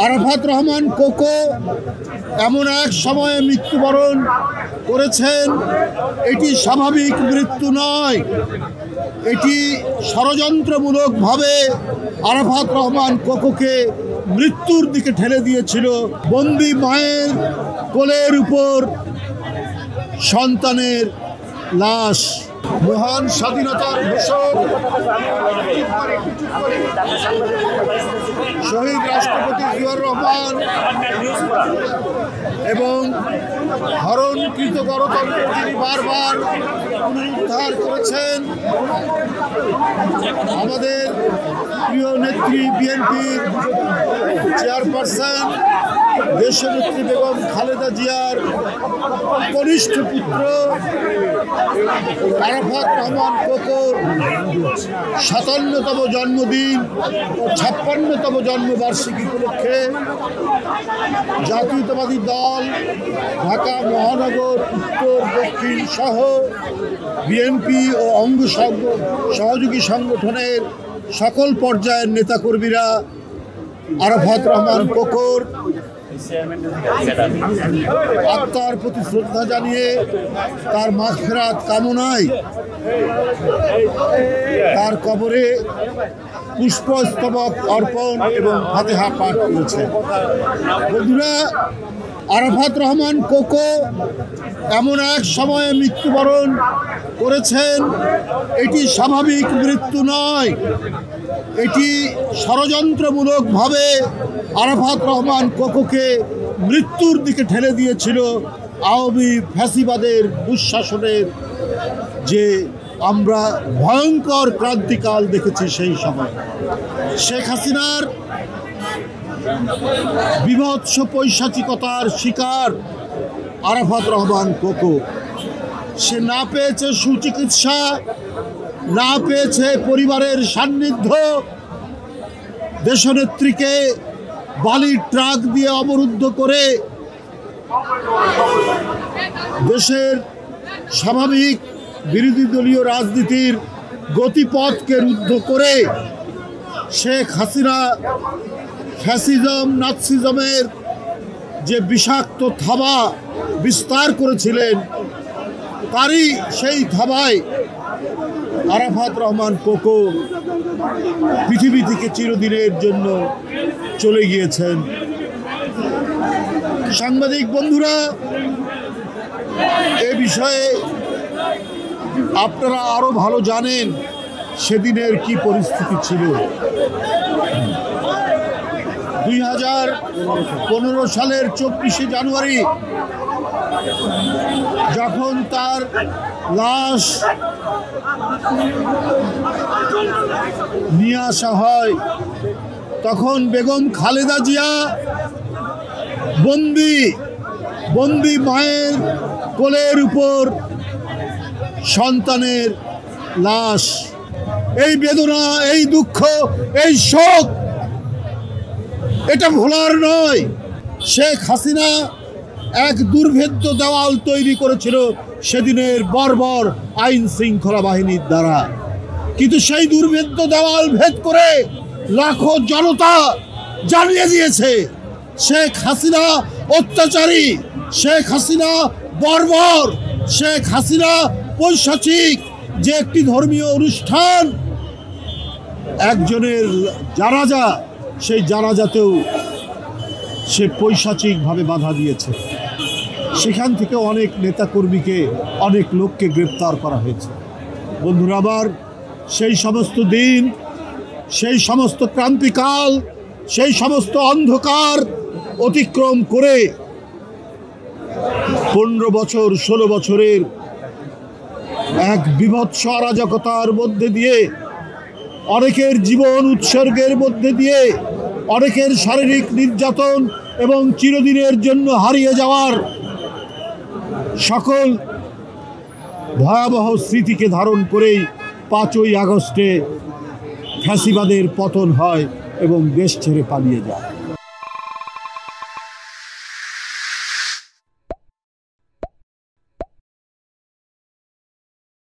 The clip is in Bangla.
আরাফাত রহমান কোকো এমন এক সময়ে মৃত্যুবরণ করেছেন, এটি স্বাভাবিক মৃত্যু নয়, এটি ষড়যন্ত্রমূলকভাবে আরাফাত রহমান কোকোকে মৃত্যুর দিকে ঠেলে দিয়েছিল। বন্দি মায়ের কোলের উপর সন্তানের লাশ। মহান স্বাধীনতার ঘোষক শহীদ রাষ্ট্রপতি জিয়াউর রহমান এবং হরণকৃত গণতন্ত্র যিনি বারবার পুনরুদ্ধার করেছেন, আমাদের প্রিয় নেত্রী বিএনপির চেয়ারপারসন দেশনেত্রী বেগম খালেদা জিয়ার কনিষ্ঠ পুত্র আরাফাত রহমান কোকোর 57তম জন্মদিন ও 56তম জন্মবার্ষিকী উপলক্ষে জাতীয়তাবাদী দল ঢাকা মহানগর উত্তর দক্ষিণ সহ বিএনপি ও অঙ্গ সহযোগী সংগঠনের সকল পর্যায়ের নেতাকর্মীরা আরাফাত রহমান কোকোর আত্মার প্রতি শ্রদ্ধা জানিয়ে তার মাগফিরাত কামনায় তার কবরে পুষ্পস্তবক অর্পণ এবং ফাতিহা পাঠ করেছে। বন্ধুরা, আরাফাত রহমান কোকো এমন এক সময়ে মৃত্যুবরণ করেছেন, এটি স্বাভাবিক মৃত্যু নয়, এটি ষড়যন্ত্রমূলকভাবে আরাফাত রহমান কোকোকে মৃত্যুর দিকে ঠেলে দিয়েছিল আওয়ামী ফ্যাসিবাদের দুঃশাসনের যে আমরা ভয়ঙ্কর ক্রান্তিকাল দেখেছি। সেই সময় শেখ হাসিনার বিভৎস পৈশাচিকতার শিকার আরাফাত রহমান কোকো। সে না পেয়েছে সুচিকিৎসা, না পেয়েছে পরিবারের সান্নিধ্য, দেশনেত্রীকে বালির ট্রাক দিয়ে অবরুদ্ধ করে দেশের স্বাভাবিক বিরোধী দলীয় রাজনীতির গতিপথকে রুদ্ধ করে শেখ হাসিনা ফ্যাসিজম নাৎসিজমের যে বিষাক্ত থাবা বিস্তার করেছিলেন, তারই সেই থাবায় আরাফাত রহমান কোকো পৃথিবী থেকে চিরদিনের জন্য চলে গিয়েছেন। সাংবাদিক বন্ধুরা, এ বিষয়ে আপনারা আরো ভালো জানেন সেদিনের কি পরিস্থিতি ছিল। 2015 সালের 24শে জানুয়ারি যখন তার লাশ নিয়ে আসা হয়, তখন বেগম খালেদা জিয়া বন্দি মায়ের কোলের উপর সন্তানের লাশ। এই বেদনা, এই দুঃখ, এই শোক, এটা ভোলার নয়। শেখ হাসিনা এক দুর্ভেদ্য দেওয়াল তৈরি করেছিল সেদিনের বর্বর আইন শৃঙ্খলা বাহিনীর দ্বারা, কিন্তু সেই দুর্ভেদ্য দেওয়াল ভেদ করে লাখো জনতা জানিয়ে দিয়েছে শেখ হাসিনা অত্যাচারী, শেখ হাসিনা বর্বর, শেখ হাসিনা পৈশাচিক। যে একটি ধর্মীয় অনুষ্ঠান, একজনের জানাজা, সেই জানাজাতেও সে পৈশাচিকভাবে বাধা দিয়েছে। সেখান থেকে অনেক নেতাকর্মীকে, অনেক লোককে গ্রেপ্তার করা হয়েছে। বন্ধুরা আমার, সেই সমস্ত দিন, সেই সমস্ত ক্রান্তিকাল, সেই সমস্ত অন্ধকার অতিক্রম করে 15 বছর 16 বছরের এক বিভৎস অরাজকতার মধ্যে দিয়ে, অনেকের জীবন উৎসর্গের মধ্যে দিয়ে, অনেকের শারীরিক নির্যাতন এবং চিরদিনের জন্য হারিয়ে যাওয়ার সকল ভয়াবহ স্মৃতিকে ধারণ করেই 5ই আগস্টে ফ্যাসিবাদের পতন হয় এবং দেশ ছেড়ে পালিয়ে যায়।